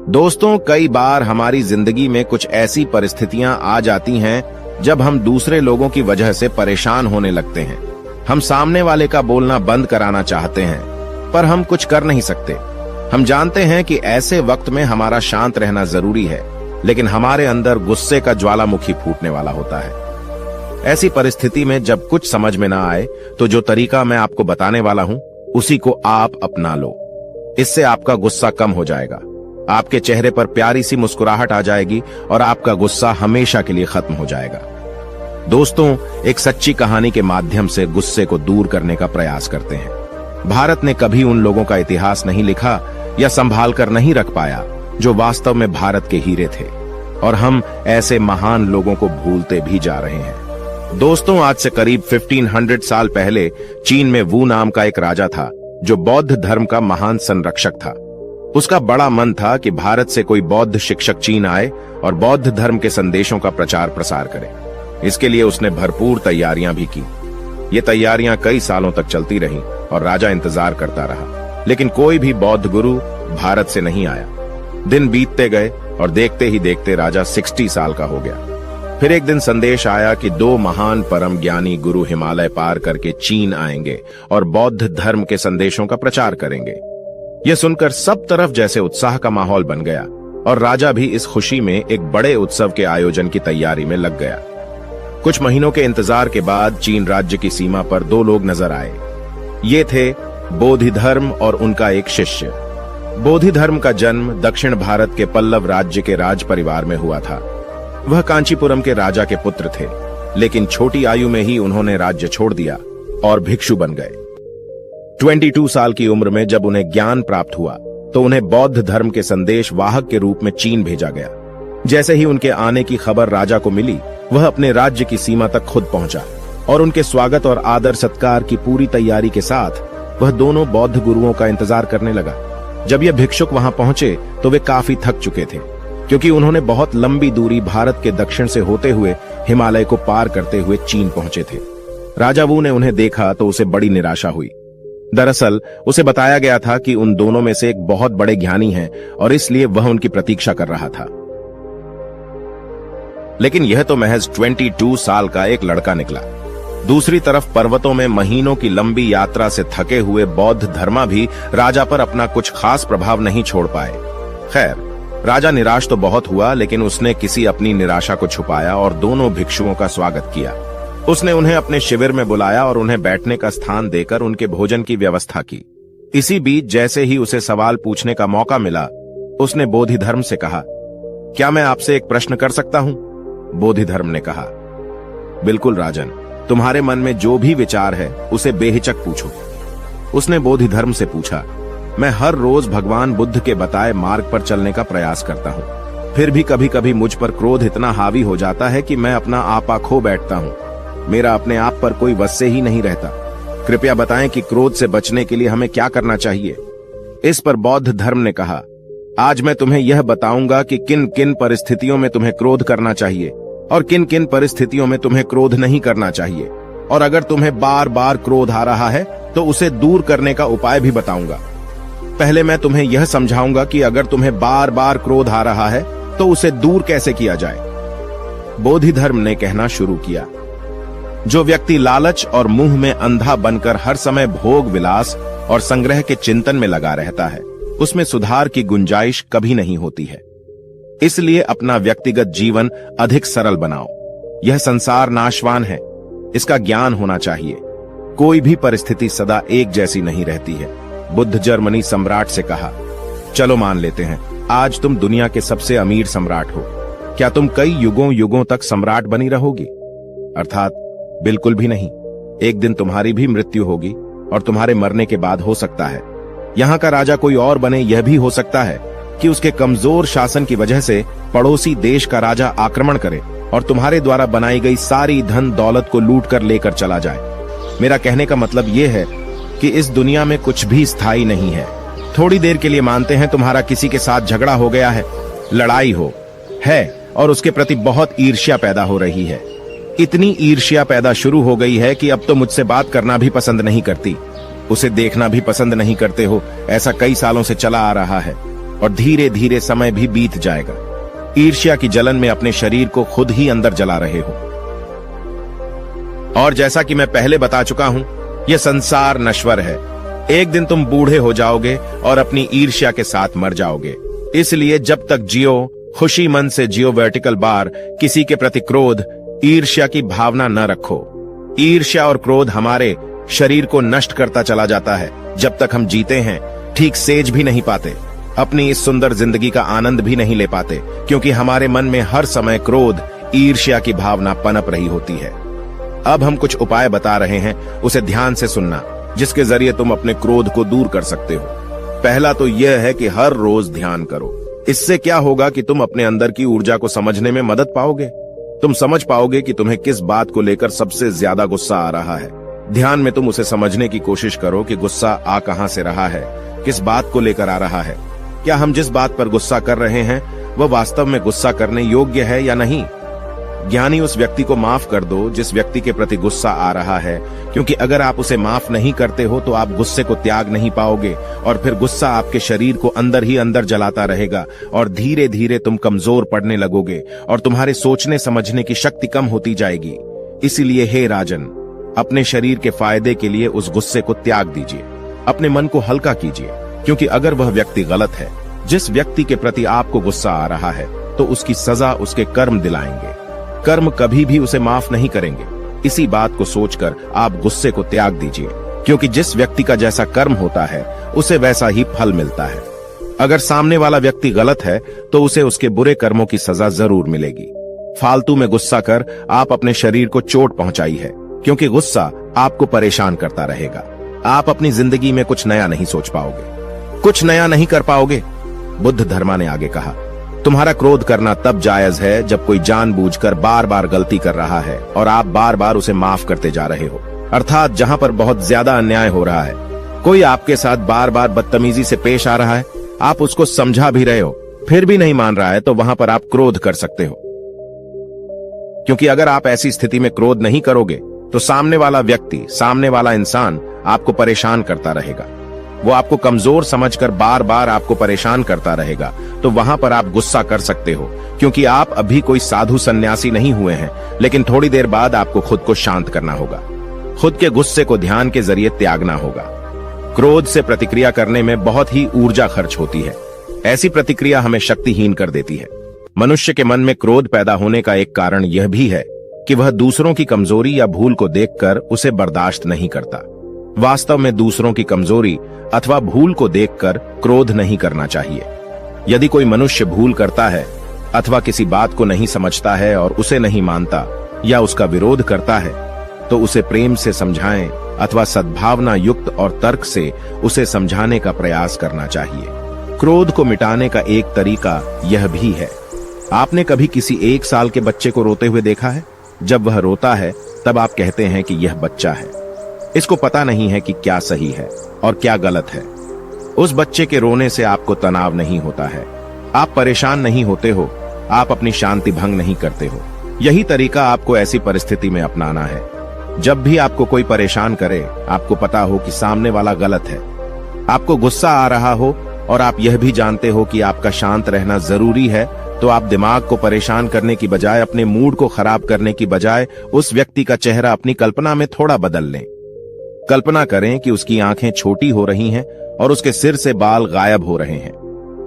दोस्तों, कई बार हमारी जिंदगी में कुछ ऐसी परिस्थितियां आ जाती हैं जब हम दूसरे लोगों की वजह से परेशान होने लगते हैं। हम सामने वाले का बोलना बंद कराना चाहते हैं, पर हम कुछ कर नहीं सकते। हम जानते हैं कि ऐसे वक्त में हमारा शांत रहना जरूरी है, लेकिन हमारे अंदर गुस्से का ज्वालामुखी फूटने वाला होता है। ऐसी परिस्थिति में जब कुछ समझ में ना आए, तो जो तरीका मैं आपको बताने वाला हूं, उसी को आप अपना लो। इससे आपका गुस्सा कम हो जाएगा, आपके चेहरे पर प्यारी सी मुस्कुराहट आ जाएगी और आपका गुस्सा हमेशा के लिए खत्म हो जाएगा। दोस्तों, एक सच्ची कहानी के माध्यम से गुस्से को दूर करने का प्रयास करते हैं। भारत ने कभी उन लोगों का इतिहास नहीं लिखा या संभाल कर नहीं रख पाया जो वास्तव में भारत के हीरे थे, और हम ऐसे महान लोगों को भूलते भी जा रहे हैं। दोस्तों, आज से करीब 1500 साल पहले चीन में वू नाम का एक राजा था जो बौद्ध धर्म का महान संरक्षक था। उसका बड़ा मन था कि भारत से कोई बौद्ध शिक्षक चीन आए और बौद्ध धर्म के संदेशों का प्रचार प्रसार करे। इसके लिए उसने भरपूर तैयारियां भी की। ये तैयारियां कई सालों तक चलती रहीं और राजा इंतजार करता रहा, लेकिन कोई भी बौद्ध गुरु भारत से नहीं आया। दिन बीतते गए और देखते ही देखते राजा 60 साल का हो गया। फिर एक दिन संदेश आया कि 2 महान परम ज्ञानी गुरु हिमालय पार करके चीन आएंगे और बौद्ध धर्म के संदेशों का प्रचार करेंगे। यह सुनकर सब तरफ जैसे उत्साह का माहौल बन गया और राजा भी इस खुशी में एक बड़े उत्सव के आयोजन की तैयारी में लग गया। कुछ महीनों के इंतजार के बाद चीन राज्य की सीमा पर 2 लोग नजर आए। ये थे बोधिधर्म और उनका एक शिष्य। बोधिधर्म का जन्म दक्षिण भारत के पल्लव राज्य के राज परिवार में हुआ था। वह कांचीपुरम के राजा के पुत्र थे, लेकिन छोटी आयु में ही उन्होंने राज्य छोड़ दिया और भिक्षु बन गए। 22 साल की उम्र में जब उन्हें ज्ञान प्राप्त हुआ, तो उन्हें बौद्ध धर्म के संदेश वाहक के रूप में चीन भेजा गया। जैसे ही उनके आने की खबर राजा को मिली, वह अपने राज्य की सीमा तक खुद पहुंचा और उनके स्वागत और आदर सत्कार की पूरी तैयारी के साथ वह दोनों बौद्ध गुरुओं का इंतजार करने लगा। जब यह भिक्षुक वहां पहुंचे तो वे काफी थक चुके थे, क्योंकि उन्होंने बहुत लंबी दूरी भारत के दक्षिण से होते हुए हिमालय को पार करते हुए चीन पहुंचे थे। राजा वू ने उन्हें देखा तो उसे बड़ी निराशा हुई। दरअसल उसे बताया गया था कि उन दोनों में से एक बहुत बड़े ज्ञानी हैं और इसलिए वह उनकी प्रतीक्षा कर रहा था। लेकिन यह तो महज 22 साल का एक लड़का निकला। दूसरी तरफ पर्वतों में महीनों की लंबी यात्रा से थके हुए बौद्ध धर्मा भी राजा पर अपना कुछ खास प्रभाव नहीं छोड़ पाए। खैर, राजा निराश तो बहुत हुआ, लेकिन उसने किसी अपनी निराशा को छुपाया और दोनों भिक्षुओं का स्वागत किया। उसने उन्हें अपने शिविर में बुलाया और उन्हें बैठने का स्थान देकर उनके भोजन की व्यवस्था की। इसी बीच जैसे ही उसे सवाल पूछने का मौका मिला, उसने बोधिधर्म से कहा, क्या मैं आपसे एक प्रश्न कर सकता हूं? बोधिधर्म ने कहा, बिल्कुल राजन, तुम्हारे मन में जो भी विचार है उसे बेहिचक पूछो। उसने बोधिधर्म से पूछा, मैं हर रोज भगवान बुद्ध के बताए मार्ग पर चलने का प्रयास करता हूं, फिर भी कभी कभी मुझ पर क्रोध इतना हावी हो जाता है कि मैं अपना आपा खो बैठता हूं। मेरा अपने आप पर कोई वश ही नहीं रहता। कृपया बताएं कि क्रोध से बचने के लिए हमें क्या करना चाहिए। इस पर बौद्ध धर्म ने कहा, आज मैं तुम्हें यह बताऊंगा कि किन किन परिस्थितियों में तुम्हें क्रोध करना चाहिए और किन किन परिस्थितियों में तुम्हें क्रोध नहीं करना चाहिए, और अगर तुम्हें बार बार क्रोध आ रहा है तो उसे दूर करने का उपाय भी बताऊंगा। पहले मैं तुम्हें यह समझाऊंगा कि अगर तुम्हें बार बार क्रोध आ रहा है तो उसे दूर कैसे किया जाए। बोधिधर्म ने कहना शुरू किया, जो व्यक्ति लालच और मुंह में अंधा बनकर हर समय भोग विलास और संग्रह के चिंतन में लगा रहता है, उसमें सुधार की गुंजाइश कभी नहीं होती है। इसलिए अपना व्यक्तिगत जीवन अधिक सरल बनाओ। यह संसार नाशवान है, इसका ज्ञान होना चाहिए। कोई भी परिस्थिति सदा एक जैसी नहीं रहती है। बुद्ध जर्मनी सम्राट से कहा, चलो मान लेते हैं आज तुम दुनिया के सबसे अमीर सम्राट हो। क्या तुम कई युगों युगों तक सम्राट बनी रहोगी? अर्थात बिल्कुल भी नहीं। एक दिन तुम्हारी भी मृत्यु होगी और तुम्हारे मरने के बाद हो सकता है यहां का राजा कोई और बने। यह भी हो सकता है कि उसके कमजोर शासन की वजह से पड़ोसी देश का राजा आक्रमण करे और तुम्हारे द्वारा बनाई गई सारी धन दौलत को लूट कर लेकर चला जाए। मेरा कहने का मतलब यह है कि इस दुनिया में कुछ भी स्थायी नहीं है। थोड़ी देर के लिए मानते हैं तुम्हारा किसी के साथ झगड़ा हो गया है, लड़ाई हो है और उसके प्रति बहुत ईर्ष्या पैदा हो रही है। इतनी ईर्ष्या पैदा शुरू हो गई है कि अब तो मुझसे बात करना भी पसंद नहीं करती, उसे देखना भी पसंद नहीं करते हो। ऐसा कई सालों से चला आ रहा है और धीरे धीरे समय भी बीत जाएगा। ईर्ष्या की जलन में अपने शरीर को खुद ही अंदर जला रहे हो। और जैसा कि मैं पहले बता चुका हूं, यह संसार नश्वर है। एक दिन तुम बूढ़े हो जाओगे और अपनी ईर्ष्या के साथ मर जाओगे। इसलिए जब तक जियो, खुशी मन से जियो। वर्टिकल बार, किसी के प्रति क्रोध, ईर्ष्या की भावना न रखो। ईर्ष्या और क्रोध हमारे शरीर को नष्ट करता चला जाता है। जब तक हम जीते हैं, ठीक सेज भी नहीं पाते, अपनी इस सुंदर जिंदगी का आनंद भी नहीं ले पाते, क्योंकि हमारे मन में हर समय क्रोध, ईर्ष्या की भावना पनप रही होती है। अब हम कुछ उपाय बता रहे हैं, उसे ध्यान से सुनना, जिसके जरिए तुम अपने क्रोध को दूर कर सकते हो। पहला तो यह है कि हर रोज ध्यान करो। इससे क्या होगा कि तुम अपने अंदर की ऊर्जा को समझने में मदद पाओगे। तुम समझ पाओगे कि तुम्हें किस बात को लेकर सबसे ज्यादा गुस्सा आ रहा है। ध्यान में तुम उसे समझने की कोशिश करो कि गुस्सा आ कहां से रहा है, किस बात को लेकर आ रहा है। क्या हम जिस बात पर गुस्सा कर रहे हैं वह वास्तव में गुस्सा करने योग्य है या नहीं। ज्ञानी उस व्यक्ति को माफ कर दो जिस व्यक्ति के प्रति गुस्सा आ रहा है, क्योंकि अगर आप उसे माफ नहीं करते हो तो आप गुस्से को त्याग नहीं पाओगे और फिर गुस्सा आपके शरीर को अंदर ही अंदर जलाता रहेगा और धीरे धीरे तुम कमजोर पड़ने लगोगे और तुम्हारे सोचने समझने की शक्ति कम होती जाएगी। इसीलिए हे राजन, अपने शरीर के फायदे के लिए उस गुस्से को त्याग दीजिए, अपने मन को हल्का कीजिए, क्योंकि अगर वह व्यक्ति गलत है, जिस व्यक्ति के प्रति आपको गुस्सा आ रहा है, तो उसकी सजा उसके कर्म दिलाएंगे। कर्म कभी भी उसे माफ नहीं करेंगे। इसी बात को सोचकर आप गुस्से को त्याग दीजिए, क्योंकि जिस व्यक्ति का जैसा कर्म होता है उसे वैसा ही फल मिलता है। अगर सामने वाला व्यक्ति गलत है तो उसे उसके बुरे कर्मों की सजा जरूर मिलेगी। फालतू में गुस्सा कर आप अपने शरीर को चोट पहुंचाई है, क्योंकि गुस्सा आपको परेशान करता रहेगा। आप अपनी जिंदगी में कुछ नया नहीं सोच पाओगे, कुछ नया नहीं कर पाओगे। बुद्ध धर्मा ने आगे कहा, तुम्हारा क्रोध करना तब जायज है जब कोई जानबूझकर बार बार गलती कर रहा है और आप बार बार उसे माफ करते जा रहे हो। अर्थात जहां पर बहुत ज्यादा अन्याय हो रहा है, कोई आपके साथ बार बार बदतमीजी से पेश आ रहा है, आप उसको समझा भी रहे हो, फिर भी नहीं मान रहा है, तो वहां पर आप क्रोध कर सकते हो। क्योंकि अगर आप ऐसी स्थिति में क्रोध नहीं करोगे तो सामने वाला व्यक्ति, सामने वाला इंसान आपको परेशान करता रहेगा। वो आपको कमजोर समझकर बार बार आपको परेशान करता रहेगा, तो वहां पर आप गुस्सा कर सकते हो, क्योंकि आप अभी कोई साधु सन्यासी नहीं हुए हैं। लेकिन थोड़ी देर बाद आपको खुद को शांत करना होगा, खुद के गुस्से को ध्यान के जरिए त्यागना होगा। क्रोध से प्रतिक्रिया करने में बहुत ही ऊर्जा खर्च होती है। ऐसी प्रतिक्रिया हमें शक्तिहीन कर देती है। मनुष्य के मन में क्रोध पैदा होने का एक कारण यह भी है कि वह दूसरों की कमजोरी या भूल को देखकर उसे बर्दाश्त नहीं करता। वास्तव में दूसरों की कमजोरी अथवा भूल को देखकर क्रोध नहीं करना चाहिए। यदि कोई मनुष्य भूल करता है अथवा किसी बात को नहीं समझता है और उसे नहीं मानता या उसका विरोध करता है, तो उसे प्रेम से समझाएं अथवा सद्भावना युक्त और तर्क से उसे समझाने का प्रयास करना चाहिए। क्रोध को मिटाने का एक तरीका यह भी है। आपने कभी किसी 1 साल के बच्चे को रोते हुए देखा है? जब वह रोता है तब आप कहते हैं कि यह बच्चा है, इसको पता नहीं है कि क्या सही है और क्या गलत है। उस बच्चे के रोने से आपको तनाव नहीं होता है, आप परेशान नहीं होते हो, आप अपनी शांति भंग नहीं करते हो। यही तरीका आपको ऐसी परिस्थिति में अपनाना है। जब भी आपको कोई परेशान करे, आपको पता हो कि सामने वाला गलत है, आपको गुस्सा आ रहा हो और आप यह भी जानते हो कि आपका शांत रहना जरूरी है, तो आप दिमाग को परेशान करने की बजाय, अपने मूड को खराब करने की बजाय उस व्यक्ति का चेहरा अपनी कल्पना में थोड़ा बदल लें। कल्पना करें कि उसकी आंखें छोटी हो रही हैं और उसके सिर से बाल गायब हो रहे हैं।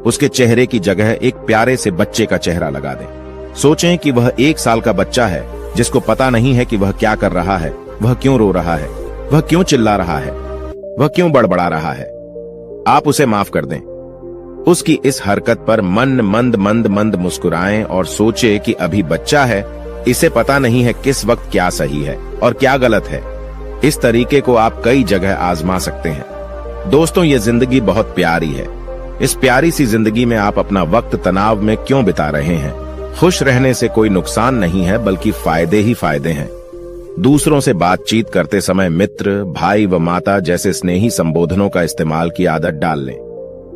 उसके चेहरे की जगह एक प्यारे से बच्चे का चेहरा लगा दें। सोचें कि वह 1 साल का बच्चा है जिसको पता नहीं है कि वह क्या कर रहा है, वह क्यों रो रहा है, वह क्यों चिल्ला रहा है, वह क्यों बड़बड़ा रहा है। आप उसे माफ कर दें। उसकी इस हरकत पर मन मंद मंद मंद मुस्कुराएं और सोचे कि अभी बच्चा है, इसे पता नहीं है किस वक्त क्या सही है और क्या गलत है। इस तरीके को आप कई जगह आजमा सकते हैं। दोस्तों, ये जिंदगी बहुत प्यारी है। इस प्यारी सी जिंदगी में आप अपना वक्त तनाव में क्यों बिता रहे हैं? खुश रहने से कोई नुकसान नहीं है, बल्कि फायदे ही फायदे हैं। दूसरों से बातचीत करते समय मित्र, भाई व माता जैसे स्नेही संबोधनों का इस्तेमाल की आदत डाल लें।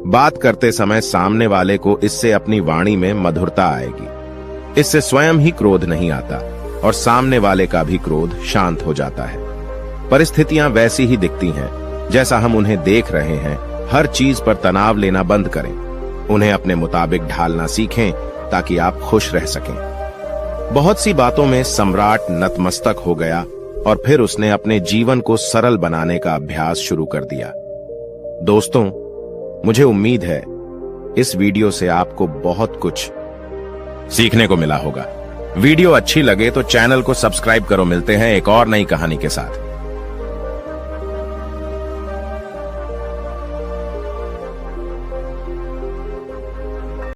बात करते समय सामने वाले को इससे अपनी वाणी में मधुरता आएगी। इससे स्वयं ही क्रोध नहीं आता और सामने वाले का भी क्रोध शांत हो जाता है। परिस्थितियां वैसी ही दिखती हैं जैसा हम उन्हें देख रहे हैं। हर चीज पर तनाव लेना बंद करें। उन्हें अपने मुताबिक ढालना सीखें ताकि आप खुश रह सकें। बहुत सी बातों में सम्राट नतमस्तक हो गया और फिर उसने अपने जीवन को सरल बनाने का अभ्यास शुरू कर दिया। दोस्तों, मुझे उम्मीद है इस वीडियो से आपको बहुत कुछ सीखने को मिला होगा। वीडियो अच्छी लगे तो चैनल को सब्सक्राइब करो। मिलते हैं एक और नई कहानी के साथ।